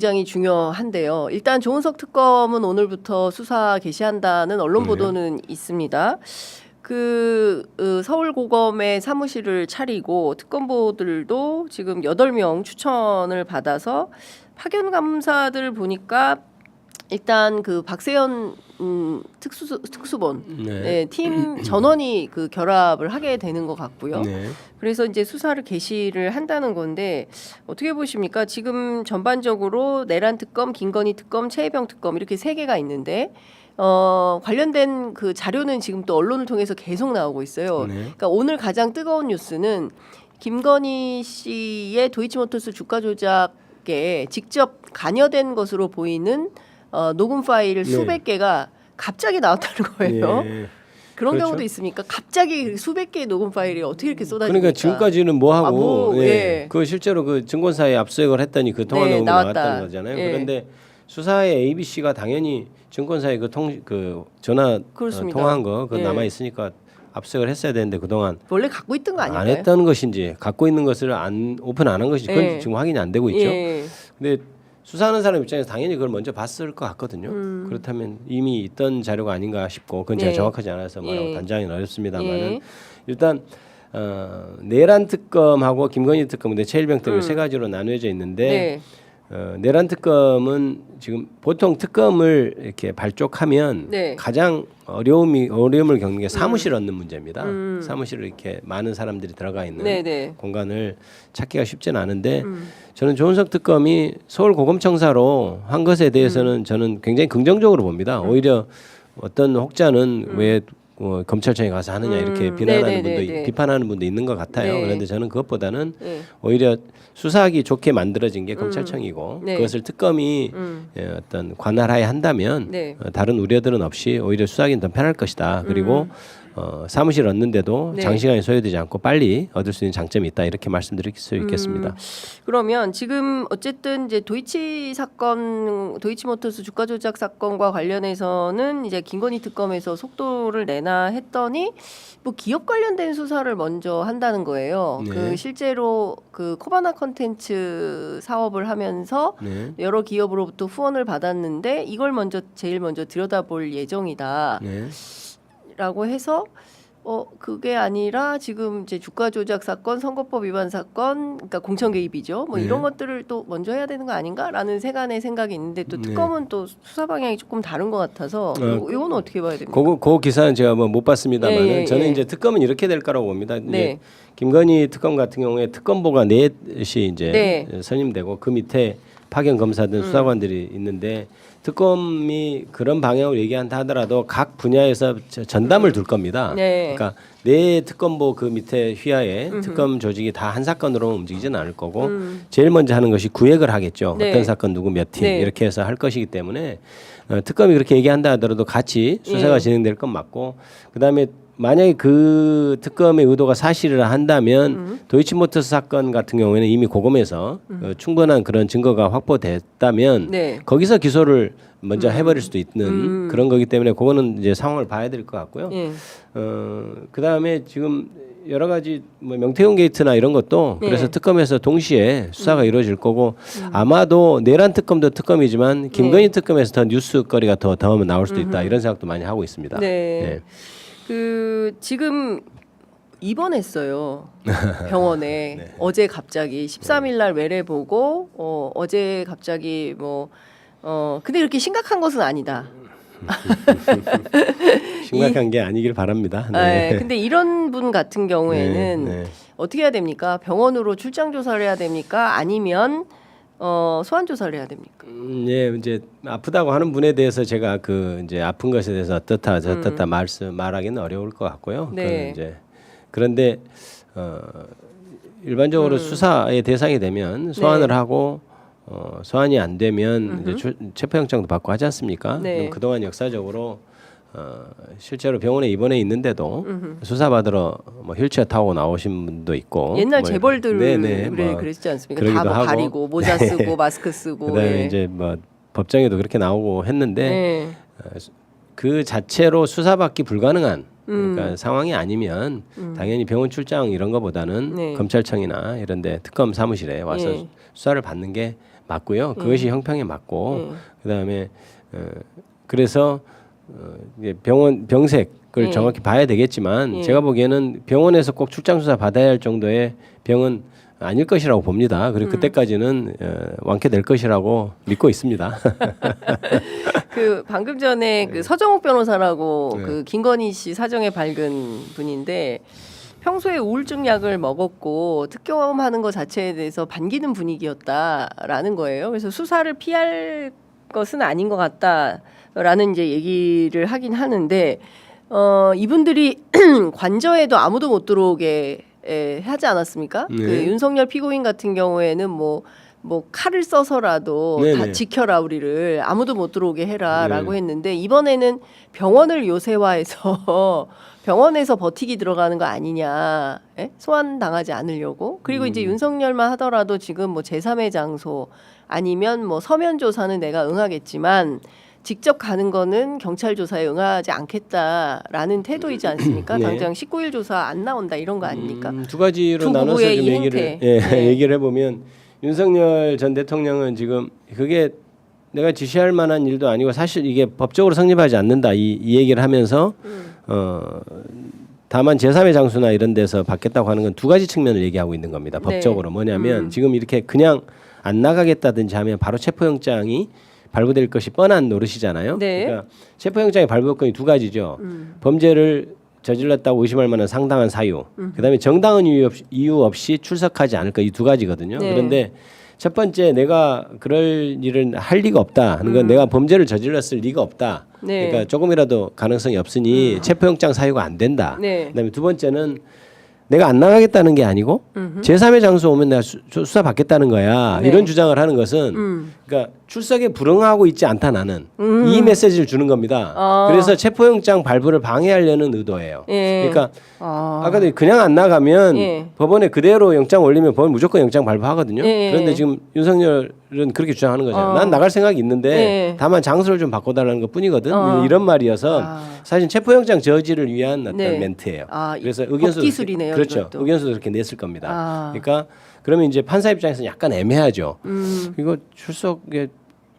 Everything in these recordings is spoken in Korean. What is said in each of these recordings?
굉장히 중요한데요. 일단 조은석 특검은 오늘부터 수사 개시한다는 언론 보도는 있습니다. 서울고검에 사무실을 차리고 특검보들도 지금 8명 추천을 받아서 파견 감사들 보니까 일단 박세현 특수본 네, 팀 전원이 결합을 하게 되는 것 같고요. 네. 그래서 이제 수사를 개시를 한다는 건데 어떻게 보십니까? 지금 전반적으로 내란 특검, 김건희 특검, 최혜병 특검 이렇게 3개가 있는데 관련된 자료는 지금 또 언론을 통해서 계속 나오고 있어요. 네. 그러니까 오늘 가장 뜨거운 뉴스는 김건희 씨의 도이치모터스 주가 조작에 직접 관여된 것으로 보이는 녹음 파일 수백 개가 갑자기 나왔다는 거예요. 예. 그런 그렇죠. 경우도 있습니까? 갑자기 수백 개의 녹음 파일이 어떻게 이렇게 쏟아집니까? 그러니까 지금까지는 뭐 하고 예. 그 실제로 증권사에 압수수색을 했더니 그 통화 내용이 나왔다. 나왔다는 거잖아요. 예. 그런데 수사에 ABC가 당연히 증권사에 전화 그렇습니다. 통화한 거 예. 남아 있으니까 압수수색을 했어야 되는데 그동안 원래 갖고 있던 거 아닐까요? 안 했다는 것인지 갖고 있는 것을 오픈 안 한 것인지 그건 예. 지금 확인이 안 되고 있죠. 예. 근데 수사하는 사람 입장에서 당연히 그걸 먼저 봤을 것 같거든요. 그렇다면 이미 있던 자료가 아닌가 싶고 그건 제가 예. 정확하지 않아서 말하고 예. 단정하기는 어렵습니다만은 예. 일단 내란 특검하고 김건희 특검, 근데 최일병 특검 세 가지로 나누어져 있는데 네. 내란 특검은 지금 보통 특검을 이렇게 발족하면 네. 가장 어려움을 겪는 게 사무실 얻는 문제입니다. 사무실을 이렇게 많은 사람들이 들어가 있는 네네. 공간을 찾기가 쉽지는 않은데 저는 조은석 특검이 서울고검청사로 한 것에 대해서는 저는 굉장히 긍정적으로 봅니다. 오히려 어떤 혹자는 왜 검찰청에 가서 하느냐 이렇게 비판하는 분도 있는 것 같아요. 네. 그런데 저는 그것보다는 네. 오히려 수사하기 좋게 만들어진 게 검찰청이고 네. 그것을 특검이 어떤 관할하에 한다면 네. 다른 우려들은 없이 오히려 수사하기는 더 편할 것이다. 그리고 사무실 얻는데도 네. 장시간이 소요되지 않고 빨리 얻을 수 있는 장점이 있다. 이렇게 말씀드릴 수 있겠습니다. 그러면 지금 어쨌든 이제 도이치모터스 주가 조작 사건과 관련해서는 이제 김건희 특검에서 속도를 내나 했더니 뭐 기업 관련된 수사를 먼저 한다는 거예요. 네. 실제로 코바나 컨텐츠 사업을 하면서 네. 여러 기업으로부터 후원을 받았는데 이걸 제일 먼저 들여다볼 예정이다. 네. 라고 해서 그게 아니라 지금 이제 주가 조작 사건, 선거법 위반 사건, 그러니까 공천 개입이죠. 뭐 네. 이런 것들을 또 먼저 해야 되는 거 아닌가라는 세간의 생각이 있는데 또 특검은 또 수사 방향이 조금 다른 것 같아서 이건 어떻게 봐야 됩니까? 그 기사는 제가 못 봤습니다만 예. 저는 이제 특검은 이렇게 될 거라고 봅니다. 네. 이제 김건희 특검 같은 경우에 특검보가 넷이 이제 네. 선임되고 그 밑에 파견 검사들 수사관들이 있는데 특검이 그런 방향으로 얘기한다 하더라도 각 분야에서 전담을 둘 겁니다. 네. 그러니까 내 특검보 그 밑에 휘하에 특검 조직이 다 한 사건으로 움직이지는 않을 거고 제일 먼저 하는 것이 구획을 하겠죠. 네. 어떤 사건 누구 몇 팀 네. 이렇게 해서 할 것이기 때문에 특검이 그렇게 얘기한다 하더라도 같이 수사가 진행될 건 맞고 그다음에 만약에 그 특검의 의도가 사실이라 한다면 도이치모터스 사건 같은 경우에는 이미 고검에서 충분한 그런 증거가 확보됐다면 네. 거기서 기소를 먼저 해버릴 수도 있는 그런 거기 때문에 그거는 이제 상황을 봐야 될 것 같고요. 예. 그다음에 지금 여러 가지 뭐 명태균 게이트나 이런 것도 네. 그래서 특검에서 동시에 수사가 이루어질 거고 아마도 내란 특검도 특검이지만 김건희 특검에서 더 뉴스거리가 더 나올 수도 있다 이런 생각도 많이 하고 있습니다. 네. 네. 지금 입원했어요 병원에. 네. 어제 갑자기 13일 날 외래 보고 어제 갑자기 근데 그렇게 심각한 것은 아니다. 심각한 게 아니길 바랍니다. 네. 근데 이런 분 같은 경우에는 네. 어떻게 해야 됩니까? 병원으로 출장 조사를 해야 됩니까? 아니면 소환 조사를 해야 됩니까? 예, 이제 아프다고 하는 분에 대해서 제가 이제 아픈 것에 대해서 어떻다 저떻다 말하기는 어려울 것 같고요. 네. 이제 그런데 일반적으로 수사의 대상이 되면 소환을 하고 소환이 안 되면 이제 체포영장도 받고 하지 않습니까? 네. 그럼 그동안 역사적으로 실제로 병원에 입원해 있는데도 수사받으러 뭐 휠체어 타고 나오신 분도 있고 옛날 뭐 재벌들 네네, 그랬지 않습니까? 그러기도 다 뭐 하고. 가리고 모자 쓰고 마스크 쓰고. 그다음에 예. 이제 뭐 법정에도 그렇게 나오고 했는데 네. 그 자체로 수사받기 불가능한 그러니까 상황이 아니면 당연히 병원 출장 이런 거보다는 네. 검찰청이나 이런데 특검 사무실에 와서 예. 수사를 받는 게 맞고요. 그것이 형평에 맞고 그다음에 그래서 이제 병색을 정확히 봐야 되겠지만 제가 보기에는 병원에서 꼭 출장 조사 받아야 할 정도의 병은 아닐 것이라고 봅니다. 그리고 그때까지는 완쾌될 것이라고 믿고 있습니다. 그 방금 전에 그 서정욱 변호사라고 그 김건희 씨 사정에 밝은 분인데 평소에 우울증 약을 먹었고 특검하는 것 자체에 대해서 반기는 분위기였다라는 거예요. 그래서 수사를 피할 것은 아닌 것 같다라는 이제 얘기를 하긴 하는데 이분들이 관저에도 아무도 못 들어오게 하지 않았습니까? 네. 그 윤석열 피고인 같은 경우에는 뭐 칼을 써서라도 네네. 다 지켜라 우리를 아무도 못 들어오게 해라라고 네. 했는데 이번에는 병원을 요새화해서 병원에서 버티기 들어가는 거 아니냐 소환 당하지 않으려고 그리고 이제 윤석열만 하더라도 지금 뭐 제3의 장소 아니면 뭐 서면 조사는 내가 응하겠지만 직접 가는 거는 경찰 조사에 응하지 않겠다라는 태도이지 않습니까? 네. 당장 19일 조사 안 나온다 이런 거 아닙니까? 두 가지로 두 나눠서 부부의 좀 이 얘기를 행태. 얘기를 해보면 윤석열 전 대통령은 지금 그게 내가 지시할 만한 일도 아니고 사실 이게 법적으로 성립하지 않는다 이 얘기를 하면서 다만 제3의 장소나 이런 데서 받겠다고 하는 건 두 가지 측면을 얘기하고 있는 겁니다. 네. 법적으로 뭐냐면 지금 이렇게 그냥 안 나가겠다든지 하면 바로 체포영장이 발부될 것이 뻔한 노릇이잖아요. 네. 그러니까 체포영장의 발부 요건이 두 가지죠. 범죄를 저질렀다고 의심할 만한 상당한 사유, 그다음에 정당한 이유 없이 출석하지 않을 거 이 두 가지거든요. 네. 그런데 첫 번째 내가 그럴 일은 할 리가 없다 하는 건 내가 범죄를 저질렀을 리가 없다. 네. 그러니까 조금이라도 가능성이 없으니 체포영장 사유가 안 된다. 네. 그다음에 두 번째는 내가 안 나가겠다는 게 아니고 제3의 장소 오면 내가 수사 받겠다는 거야. 네. 이런 주장을 하는 것은 그러니까 출석에 불응하고 있지 않다 나는 이 메시지를 주는 겁니다. 그래서 체포영장 발부를 방해하려는 의도예요. 예. 그러니까 아까도 그냥 안 나가면 예. 법원에 그대로 영장 올리면 법원 무조건 영장 발부하거든요. 예. 그런데 지금 윤석열은 그렇게 주장하는 거잖아요. 난 나갈 생각이 있는데 예. 다만 장소를 좀 바꿔달라는 것뿐이거든. 이런 말이어서 사실 체포영장 저지를 위한 어떤 네. 멘트예요. 법 그래서 의견서 기술이네요, 그렇죠. 이것도. 의견서도 그렇게 냈을 겁니다. 그러니까 그러면 이제 판사 입장에서는 약간 애매하죠. 이거 출석에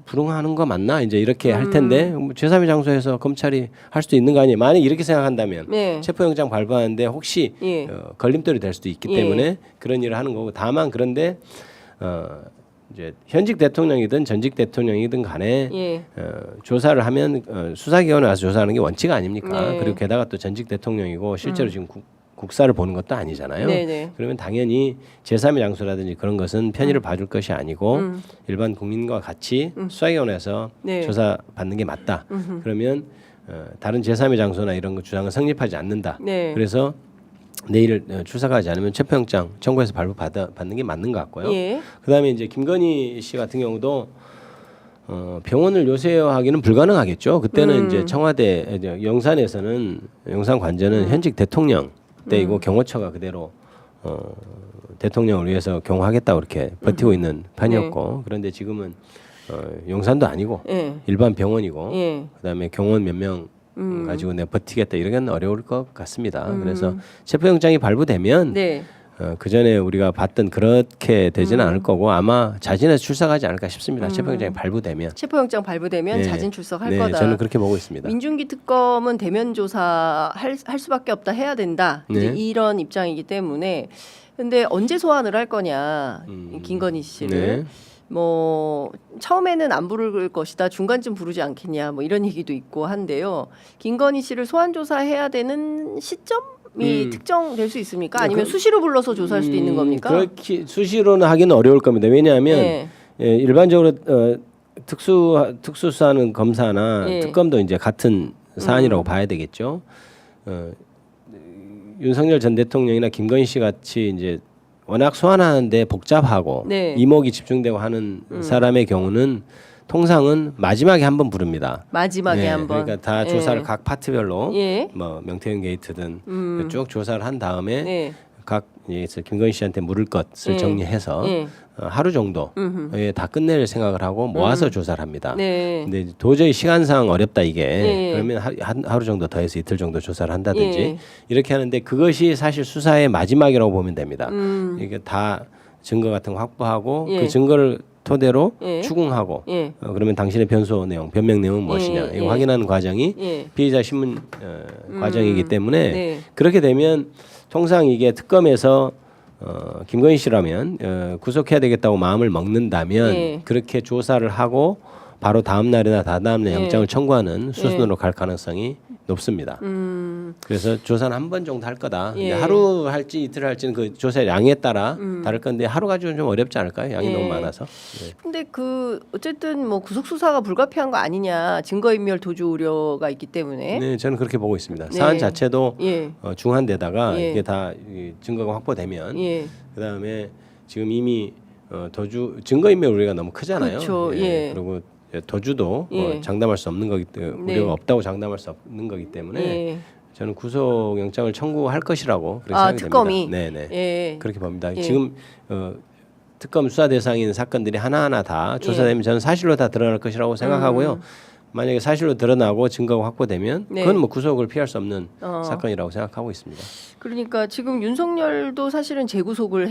불응하는 거 맞나? 이제 이렇게 할 텐데 뭐 제3의 장소에서 검찰이 할 수도 있는 거 아니에요. 만약 이렇게 생각한다면 네. 체포영장 발부하는데 혹시 예. 걸림돌이 될 수도 있기 예. 때문에 그런 일을 하는 거고 다만 그런데 이제 현직 대통령이든 전직 대통령이든 간에 예. 조사를 하면 수사기관에 와서 조사하는 게 원칙 아닙니까? 네. 그리고 게다가 또 전직 대통령이고 실제로 지금 국사를 보는 것도 아니잖아요. 네네. 그러면 당연히 제3의 장소라든지 그런 것은 편의를 봐줄 것이 아니고 일반 국민과 같이 수사기관에서 네. 조사 받는 게 맞다. 그러면 다른 제3의 장소나 이런 거 주장은 성립하지 않는다. 네. 그래서 내일 출석하지 않으면 체포영장 청구해서 발부 받는 게 맞는 것 같고요. 예. 그다음에 이제 김건희 씨 같은 경우도 병원을 요새화하기는 불가능하겠죠. 그때는 이제 청와대 용산에서는 용산 관저는 현직 대통령 때이고 경호처가 그대로 대통령을 위해서 경호하겠다고 이렇게 버티고 있는 판이었고 그런데 지금은 용산도 아니고 예. 일반 병원이고 예. 그다음에 경호원 몇 명 가지고 내가 버티겠다 이러기는 어려울 것 같습니다. 그래서 체포영장이 발부되면 네. 그 전에 우리가 봤던 그렇게 되지는 않을 거고 아마 자진해서 출석하지 않을까 싶습니다. 체포영장이 발부되면. 체포영장 발부되면 네. 자진 출석할 네, 거다. 저는 그렇게 보고 있습니다. 민중기 특검은 대면 조사 할 수밖에 없다 해야 된다. 이제 네. 이런 입장이기 때문에 근데 언제 소환을 할 거냐 김건희 씨를 네. 뭐 처음에는 안 부를 것이다 중간쯤 부르지 않겠냐 뭐 이런 얘기도 있고 한데요. 김건희 씨를 소환 조사해야 되는 시점이 특정될 수 있습니까? 아니면 수시로 불러서 조사할 수도 있는 겁니까? 그렇게 수시로는 하기는 어려울 겁니다. 왜냐하면 네. 일반적으로 특수수사하는 검사나 예. 특검도 이제 같은 사안이라고 봐야 되겠죠. 윤석열 전 대통령이나 김건희 씨 같이 이제 워낙 소환하는데 복잡하고 네. 이목이 집중되고 하는 사람의 경우는 통상은 마지막에 한 번 부릅니다. 마지막에 네, 한번. 그러니까 다 조사를 각 파트별로 예. 뭐 명태균 게이트든 쭉 조사를 한 다음에 네. 각 김건희 씨한테 물을 것을 예. 정리해서 예. 하루 정도에 다 끝낼 생각을 하고 모아서 조사를 합니다. 네. 근데 도저히 시간상 어렵다 이게 예. 그러면 하루 정도 더해서 이틀 정도 조사를 한다든지 예. 이렇게 하는데 그것이 사실 수사의 마지막이라고 보면 됩니다. 이게 다 증거 같은 거 확보하고 예. 그 증거를 토대로 예. 추궁하고 예. 그러면 당신의 변소 내용, 변명 내용은 무엇이냐 예. 이거 예. 확인하는 과정이 예. 피의자 신문 과정이기 때문에 네. 그렇게 되면 통상 이게 특검에서 김건희 씨라면 구속해야 되겠다고 마음을 먹는다면 예. 그렇게 조사를 하고 바로 다음 날이나 다다음 날 예. 영장을 청구하는 수순으로 갈 가능성이 높습니다. 그래서 조사는 한 번 정도 할 거다. 예. 근데 하루 할지 이틀 할지는 그 조사 양에 따라 다를 건데 하루 가지고는 좀 어렵지 않을까요? 양이 예. 너무 많아서. 네. 근데 그 어쨌든 뭐 구속 수사가 불가피한 거 아니냐 증거인멸 도주 우려가 있기 때문에 네, 저는 그렇게 보고 있습니다. 네. 사안 자체도 예. 중한데다가 예. 이게 다 증거가 확보되면 예. 그다음에 지금 이미 도주 증거인멸 우려가 너무 크잖아요. 그렇죠. 예. 그리고 도주도 예. 장담할 수 없는 거기 때문에 네. 우려가 없다고 장담할 수 없는 거기 때문에 예. 저는 구속 영장을 청구할 것이라고 그렇게 아, 생각이 특검이? 됩니다. 네, 네. 예. 그렇게 봅니다. 예. 지금 특검 수사 대상인 사건들이 하나하나 다 조사되면 저는 사실로 다 드러날 것이라고 생각하고요. 만약에 사실로 드러나고 증거가 확보되면 네. 그건 뭐 구속을 피할 수 없는 사건이라고 생각하고 있습니다. 그러니까 지금 윤석열도 사실은 재구속을 해야